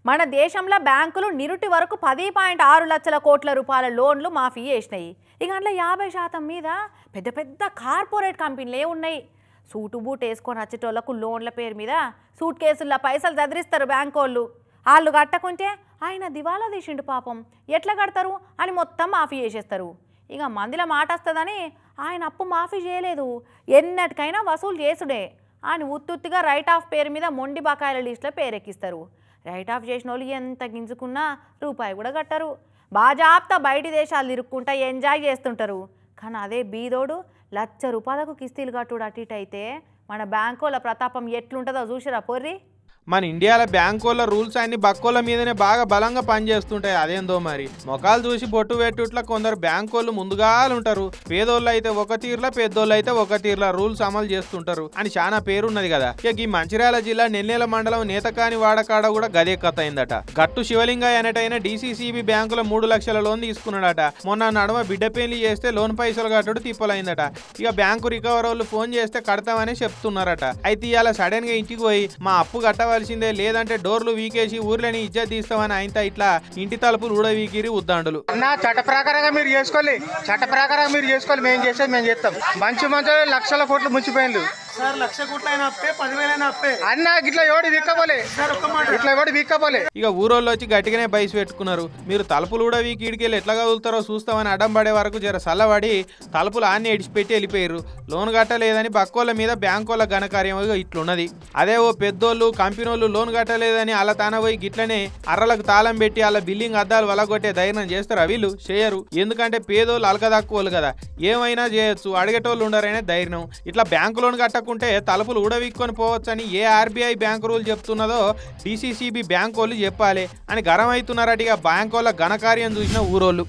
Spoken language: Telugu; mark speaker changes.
Speaker 1: మన దేశంలో బ్యాంకులు నిరుటి వరకు 10.6 లక్షల కోట్ల రూపాయల లోన్లు మాఫీ చేసినాయి. ఇక అందులో 50% మీద పెద్ద పెద్ద కార్పొరేట్ కంపెనీలే ఉన్నాయి. సూటు బూట్ వేసుకొని వచ్చేటోళ్లకు లోన్ల పేరు మీద సూట్ కేసుల్లో పైసలు చదిరిస్తారు బ్యాంకోళ్ళు. వాళ్ళు కట్టకుంటే ఆయన దివాలా తీసిండు పాపం, ఎట్లా కడతారు అని మొత్తం మాఫీ చేసేస్తారు. ఇక మందిలో మాట వస్తుందని ఆయన అప్పు మాఫీ చేయలేదు, ఎన్నటికైనా వసూలు చేసుడే ఆయన ఉత్తుత్తిగా రైట్ ఆఫ్ పేరు మీద మొండి బకాయిల లిస్టులో పేరెక్కిస్తారు. రైట్ ఆఫ్ చేసిన వాళ్ళు ఎంత గింజుకున్నా రూపాయి కూడా కట్టరు. బాజాప్తా బయటి దేశాలు ఇరుక్కుంటా ఎంజాయ్ చేస్తుంటారు. కానీ అదే బీదోడు ₹1,00,000 కిస్తీలు కట్టుడు అటు ఇటు అయితే మన బ్యాంకోల ప్రతాపం ఎట్లుంటుందో చూసిరా పొర్రి.
Speaker 2: మన ఇండియాలో బ్యాంకోళ్ళ రూల్స్ అన్ని బక్కోళ్ళ మీదనే బాగా బలంగా పనిచేస్తుంటాయి. అదేందో మరి మొఖాలు చూసి బొట్టు పెట్టుట్లా కొందరు బ్యాంకోళ్ళు ముందుగా ఉంటారు. పేదోళ్ళు అయితే ఒక తీర్లా, పెద్దోళ్ళు అయితే ఒక తీర్లా రూల్స్ అమలు చేస్తుంటారు అని చాలా పేరున్నది కదా. ఇక ఈ మంచిర్యాల జిల్లా నెల్లేల మండలం నేతకాని వాడకాడ కూడా గదే కథ అయిందట. గట్టు శివలింగయ్య అనేటైన DCCB బ్యాంకులో 3 లక్షల లోన్ తీసుకున్నాడట. మొన్న నడుమ బిడ్డ పెళ్లి చేస్తే లోన్ పైసలు కట్టడు తిప్పలైందట. ఇక బ్యాంకు రికవర్ వాళ్ళు ఫోన్ చేస్తే కడతామని చెప్తున్నారట. అయితే ఇవాళ సడన్ గా ఇంటికి పోయి మా అప్పు కట్టవలసిందే, లేదంటే డోర్లు వీకేసి ఊర్లని ఇజ్జత్ తీస్తామని ఆయన ఇట్లా ఇంటి తలుపులు ఊడవీకిరి ఉద్దాండులు.
Speaker 3: చట్ట ప్రకారంగా మీరు చేసుకోవాలి, మేము చేసేది మేము చేస్తాం. మంచి లక్షల కోట్లు ముంచిపోయింది
Speaker 4: సార్. 1,00,000 కోట్ల అయినా అప్పే, 10,000 అప్పే
Speaker 3: అన్న. ఇట్లా ఎవడు వీక్కపోలే, ఇట్లా ఎవడు వీక్కపోలే.
Speaker 2: ఇక ఊరోళ్ళు వచ్చి గట్టిగానే బయసు పెట్టుకున్నారు. మీరు తలుపులు కూడా వీకి ఇడికెళ్ళి ఎట్లా కదులుతారో చూస్తామని అడ్డం పడే వరకు జర సల్లబడి తలుపులు అన్ని ఎడిచిపెట్టి వెళ్ళిపోయారు. లోన్ కట్టలేదని బక్కోళ్ళ మీద బ్యాంకోళ్ళ ఘనకార్యం ఇట్లున్నది. అదే ఓ పెద్దోళ్ళు కంపెనీలు లోన్ కట్టలేదని అలా తాన పోయి గిట్లనే అర్రలకు తాళం పెట్టి అలా బిల్లింగ్ అద్దాలు వలగొట్టే ధైర్యం చేస్తారా? వీళ్ళు చేయరు. ఎందుకంటే పేదోళ్ళు అలకదక్కువలు కదా, ఏమైనా చేయొచ్చు, అడిగేటోళ్ళు ఉండరనే ధైర్యం. ఇట్లా బ్యాంకు లోన్ కట్టకుంటే తలుపులు ఊడవీక్కొని పోవచ్చని ఏ RBI బ్యాంకు రూల్ చెప్తున్నదో DCCB బ్యాంకు వాళ్ళు చెప్పాలి అని గరం అవుతున్నారట. ఇక బ్యాంకు వాళ్ళ ఘనకార్యం చూసిన ఊరోళ్ళు.